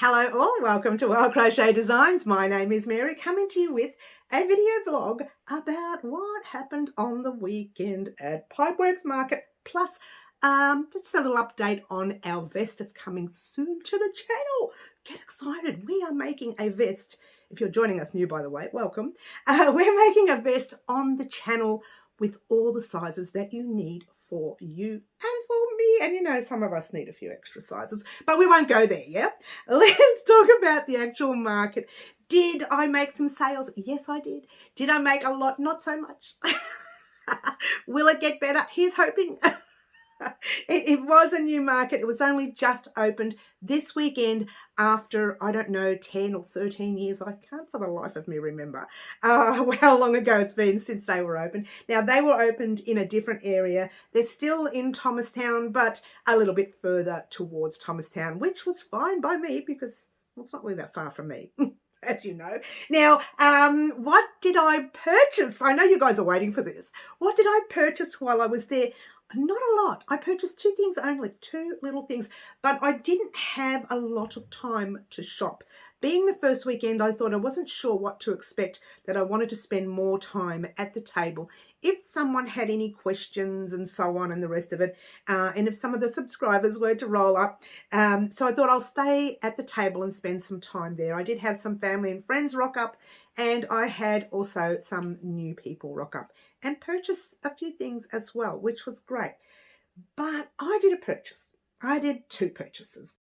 Hello all, welcome to Crochet Designs. My name is Mary, coming to you with a video vlog about what happened on the weekend at Pipeworks Market, plus just a little update on our vest that's coming soon to the channel. Get excited, we are making a vest. If you're joining us new, by the way, welcome. We're making a vest on the channel with all the sizes that you need for you and for me, and you know, some of us need a few extra sizes, but we won't go there. Yeah, let's talk about the actual market. Did I make some sales? Yes, I did. Did I make a lot? Not so much. Will it get better? Here's hoping. It was a new market. It was only just opened this weekend after, I don't know, 10 or 13 years. I can't for the life of me remember how long ago it's been since they were open. Now, they were opened in a different area. They're still in Thomastown, but a little bit further towards Thomastown, which was fine by me because it's not really that far from me. As you know. Now, what did I purchase? I know you guys are waiting for this. What did I purchase while I was there? Not a lot. I purchased two things only, two little things, but I didn't have a lot of time to shop. Being the first weekend, I thought I wasn't sure what to expect, that I wanted to spend more time at the table. If someone had any questions and so on and the rest of it, and if some of the subscribers were to roll up. So I thought I'll stay at the table and spend some time there. I did have some family and friends rock up, and I had also some new people rock up and purchase a few things as well, which was great. But I did a purchase. I did two purchases.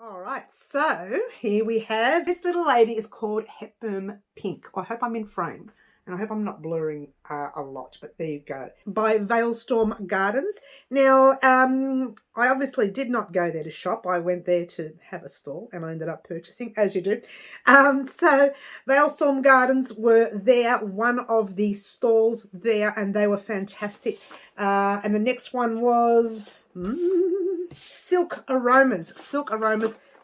All right, so here we have, this little lady is called Hepburn Pink. I hope I'm in frame and I hope I'm not blurring a lot, but there you go. By Valestorm Gardens. Now, I obviously did not go there to shop. I went there to have a stall and I ended up purchasing, as you do. So Valestorm Gardens were there, one of the stalls there, and they were fantastic. And the next one was... Silk Aromas.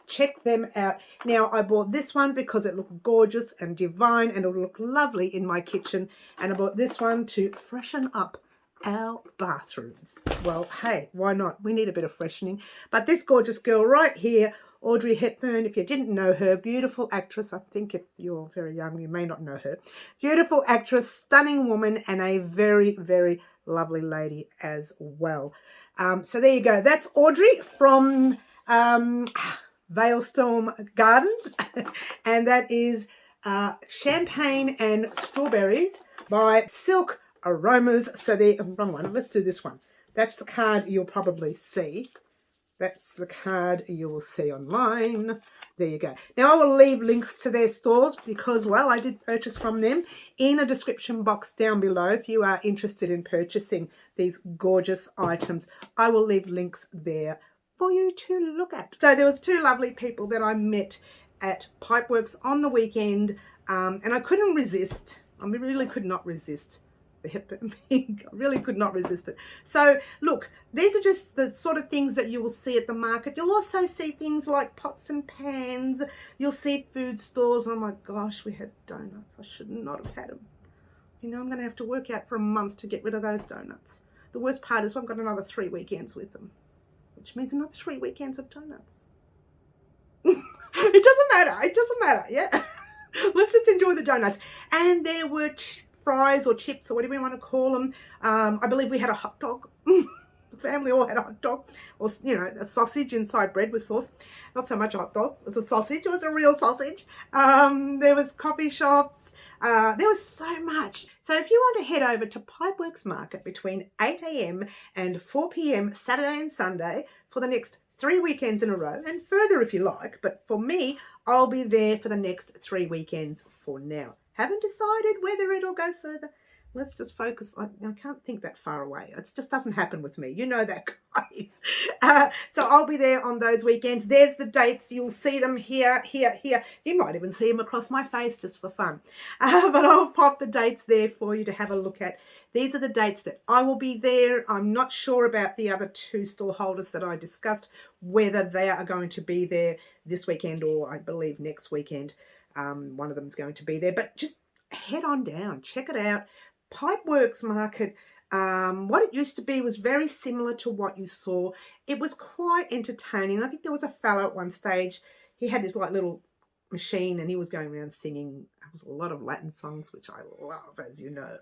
Check them out. Now, I bought this one because it looked gorgeous and divine and it would look lovely in my kitchen. And I bought this one to freshen up our bathrooms. Well, hey, why not? We need a bit of freshening. But this gorgeous girl right here, Audrey Hepburn, if you didn't know her, beautiful actress. I think if you're very young, you may not know her. Beautiful actress, stunning woman, and a very, very lovely lady as well. So there you go. That's Audrey from Valestorm Gardens. And that is Champagne and Strawberries by Silk Aromas. So the wrong one. Let's do this one. That's the card you'll probably see. That's the card you will see online. There you go. Now, I will leave links to their stores because, well, I did purchase from them in a description box down below. If you are interested in purchasing these gorgeous items, I will leave links there for you to look at. So there was two lovely people that I met at Pipeworks on the weekend, and I couldn't resist. I really could not resist the Hepburn Pink. I really could not resist it. So look, these are just the sort of things that you will see at the market. You'll also see things like pots and pans. You'll see food stores. Oh my gosh, we had donuts. I should not have had them. You know, I'm going to have to work out for a month to get rid of those donuts. The worst part is I've got another 3 weekends with them, which means another 3 weekends of donuts. It doesn't matter, yeah. Let's just enjoy the donuts. And there were fries or chips or whatever you want to call them. I believe we had a hot dog. The family all had a hot dog, or, you know, a sausage inside bread with sauce. Not so much a hot dog. It was a sausage. It was a real sausage. There was coffee shops. There was so much. So if you want to head over to Pipeworks Market between 8 a.m. and 4 p.m. Saturday and Sunday for the next 3 weekends in a row, and further if you like, but for me, I'll be there for the next 3 weekends for now. Haven't decided whether it'll go further. Let's just focus. I can't think that far away. It just doesn't happen with me. You know that, guys. So I'll be there on those weekends. There's the dates. You'll see them here, here, here. You might even see them across my face just for fun. But I'll pop the dates there for you to have a look at. These are the dates that I will be there. I'm not sure about the other 2 store holders that I discussed, whether they are going to be there this weekend or I believe next weekend. One of them is going to be there. But just head on down. Check it out. Pipeworks Market, what it used to be was very similar to what you saw. It was quite entertaining. I think there was a fellow at one stage. he had this like little machine and he was going around singing. It was a lot of Latin songs, which I love, as you know.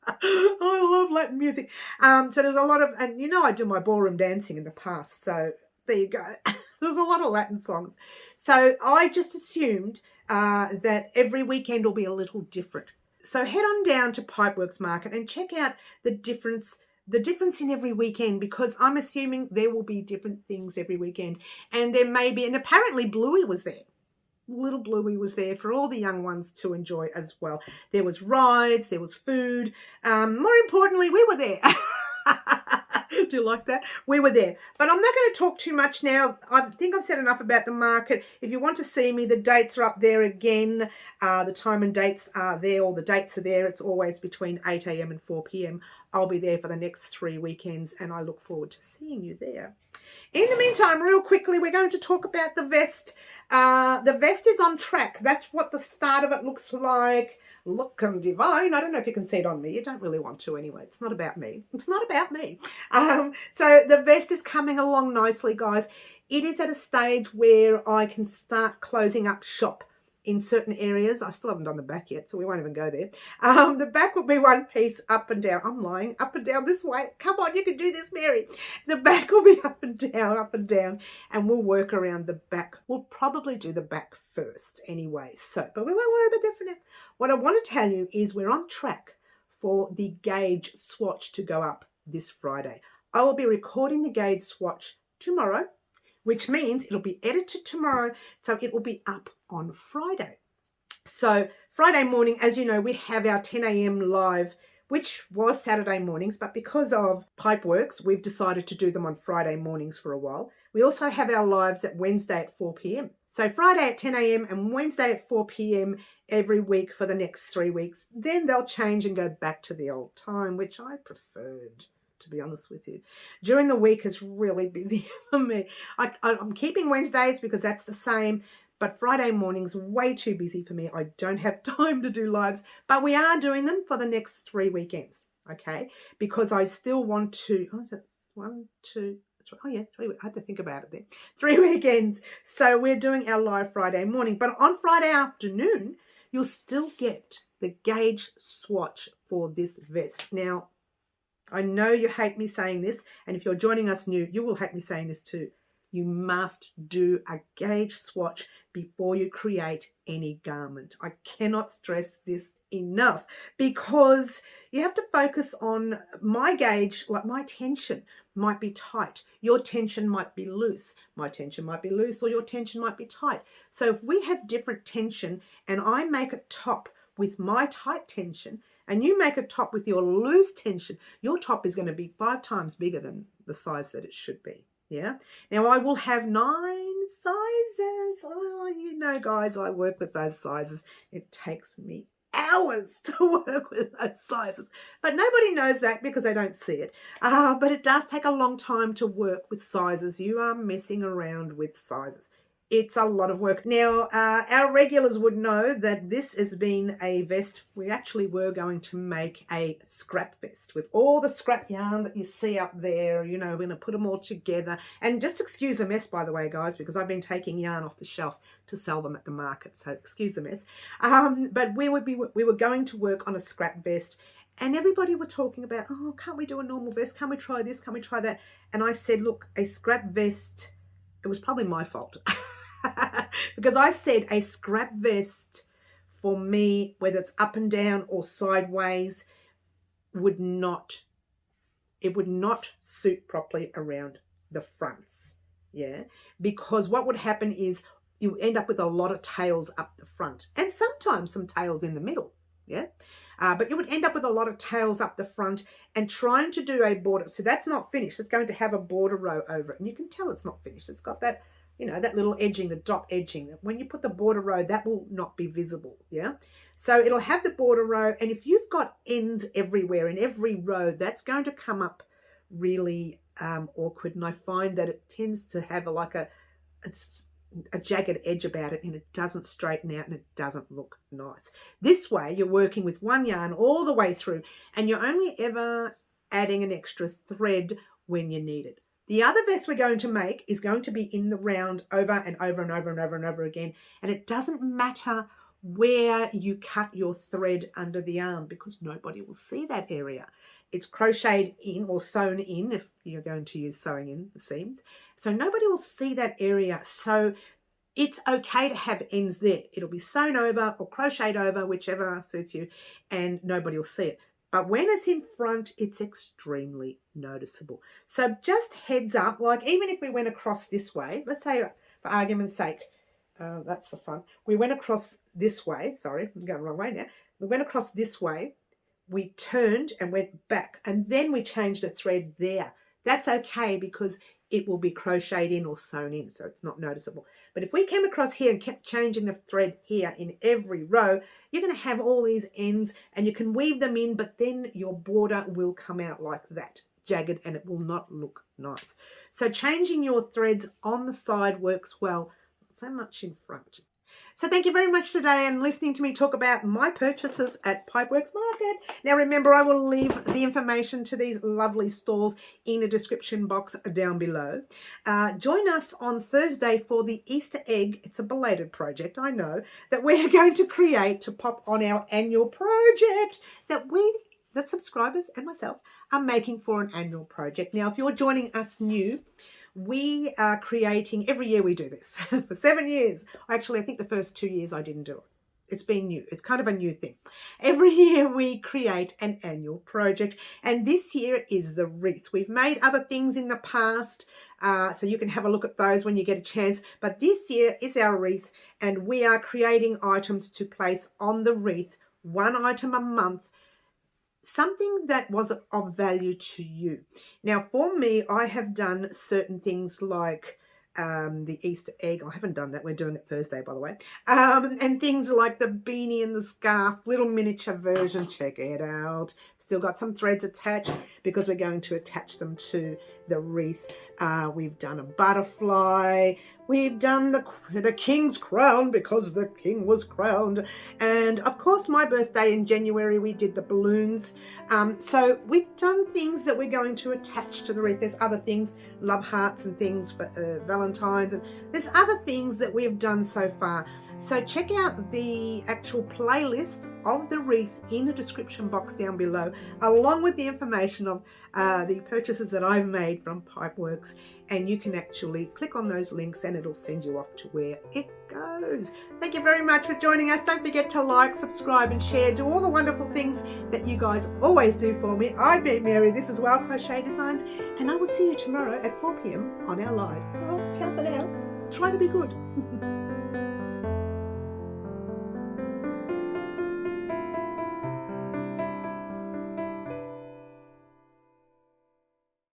I love Latin music. So there's a lot of, and you know I do my ballroom dancing in the past, so there you go. There's a lot of Latin songs. So I just assumed that every weekend will be a little different. So head on down to Pipeworks Market and check out the difference in every weekend, because I'm assuming there will be different things every weekend. And there may be, and apparently Bluey was there. Little Bluey was there for all the young ones to enjoy as well. There was rides, there was food. More importantly, we were there. Do you like that? We were there. But I'm not going to talk too much now. I think I've said enough about the market. If you want to see me, the dates are up there again. The time and dates are there. All the dates are there. It's always between 8 a.m. and 4 p.m. I'll be there for the next 3 weekends, and I look forward to seeing you there. In the meantime, real quickly, we're going to talk about the vest. The vest is on track. That's what the start of it looks like. Looking divine. I don't know if you can see it on me. You don't really want to anyway. It's not about me. It's not about me. So the vest is coming along nicely, guys. It is at a stage where I can start closing up shop in certain areas. I still haven't done the back yet, so we won't even go there. The back will be one piece up and down. I'm lying. Up and down this way. Come on, you can do this, Mary. The back will be up and down, and we'll work around the back. We'll probably do the back first anyway, but we won't worry about that for now. What I want to tell you is we're on track for the gauge swatch to go up this Friday. I will be recording the gauge swatch tomorrow, which means it'll be edited tomorrow, so it will be up on Friday. So Friday morning, as you know, we have our 10 a.m. live, which was Saturday mornings, but because of Pipeworks, we've decided to do them on Friday mornings for a while. We also have our lives at Wednesday at 4 p.m. So Friday at 10 a.m. and Wednesday at 4 p.m. every week for the next 3 weeks. Then they'll change and go back to the old time, which I preferred, to be honest with you. During the week is really busy for me. I'm keeping Wednesdays because that's the same, but Friday morning's way too busy for me. I don't have time to do lives, but we are doing them for the next 3 weekends, okay? Because I still want to, oh, is it 1, 2, 3? Oh yeah, 3. I had to think about it there. 3 weekends. So we're doing our live Friday morning, but on Friday afternoon, you'll still get the gauge swatch for this vest. Now, I know you hate me saying this, and if you're joining us new, you will hate me saying this too. You must do a gauge swatch before you create any garment. I cannot stress this enough, because you have to focus on my gauge. Like, my tension might be tight. Your tension might be loose. My tension might be loose, or your tension might be tight. So if we have different tension and I make a top with my tight tension and you make a top with your loose tension, your top is going to be 5 times bigger than the size that it should be. Yeah. Now I will have 9 sizes. Oh, you know, guys, I work with those sizes. It takes me hours to work with those sizes, but nobody knows that because they don't see it. But it does take a long time to work with sizes. You are messing around with sizes. It's a lot of work. Now, our regulars would know that this has been a vest. We actually were going to make a scrap vest with all the scrap yarn that you see up there. You know, we're going to put them all together. And just excuse the mess, by the way, guys, because I've been taking yarn off the shelf to sell them at the market. So excuse the mess. But we were going to work on a scrap vest. And everybody were talking about, oh, can't we do a normal vest? Can we try this? Can we try that? And I said, look, a scrap vest, it was probably my fault. Because I said a scrap vest for me, whether it's up and down or sideways, would not suit properly around the fronts. Yeah, because what would happen is you end up with a lot of tails up the front and sometimes some tails in the middle. Yeah. But you would end up with a lot of tails up the front, and trying to do a border. So that's not finished. It's going to have a border row over it. And you can tell it's not finished. It's got that, you know, that little edging, the dot edging. When you put the border row, that will not be visible. Yeah. So it'll have the border row. And if you've got ends everywhere in every row, that's going to come up really awkward. And I find that it tends to have a jagged edge about it, and it doesn't straighten out and it doesn't look nice. This way you're working with one yarn all the way through, and you're only ever adding an extra thread when you need it. The other vest we're going to make is going to be in the round over and over and over and over and over again. And it doesn't matter where you cut your thread under the arm because nobody will see that area. It's crocheted in or sewn in if you're going to use sewing in the seams. So nobody will see that area. So it's okay to have ends there. It'll be sewn over or crocheted over, whichever suits you, and nobody will see it. But when it's in front, it's extremely noticeable. So just heads up, like even if we went across this way, let's say for argument's sake, that's the front. We went across this way. Sorry, I'm going the wrong way now. We went across this way. We turned and went back, and then we changed the thread there. That's okay because it will be crocheted in or sewn in, so it's not noticeable. But if we came across here and kept changing the thread here in every row, you're going to have all these ends and you can weave them in, but then your border will come out like that, jagged, and it will not look nice. So changing your threads on the side works well, not so much in front. So thank you very much today and listening to me talk about my purchases at Pipeworks Market. Now remember, I will leave the information to these lovely stores in a description box down below. Join us on Thursday for the Easter egg. It's a belated project, I know, that we're going to create to pop on our annual project that the subscribers and myself are making for an annual project. Now, if you're joining us new, we are creating, every year we do this for 7 years. Actually, I think the first 2 years I didn't do it. It's been new. It's kind of a new thing. Every year we create an annual project, and this year is the wreath. We've made other things in the past, so you can have a look at those when you get a chance. But this year is our wreath, and we are creating items to place on the wreath, one item a month, something that was of value to you. Now, for me, I have done certain things like the Easter egg. I haven't done that. We're doing it Thursday, by the way. And things like the beanie and the scarf, little miniature version. Check it out. Still got some threads attached because we're going to attach them to the wreath. We've done a butterfly. We've done the king's crown because the king was crowned. And of course, my birthday in January, we did the balloons. So we've done things that we're going to attach to the wreath. There's other things, love hearts and things for Valentine's. And there's other things that we've done so far. So check out the actual playlist of the wreath in the description box down below, along with the information of the purchases that I've made from Pipeworks, and you can actually click on those links and it'll send you off to where it goes. Thank you very much for joining us. Don't forget to like, subscribe and share. Do all the wonderful things that you guys always do for me. I've been Mary. This is Crochet Designs, and I will see you tomorrow at 4 p.m. on our live. Oh, ciao for now. Try to be good.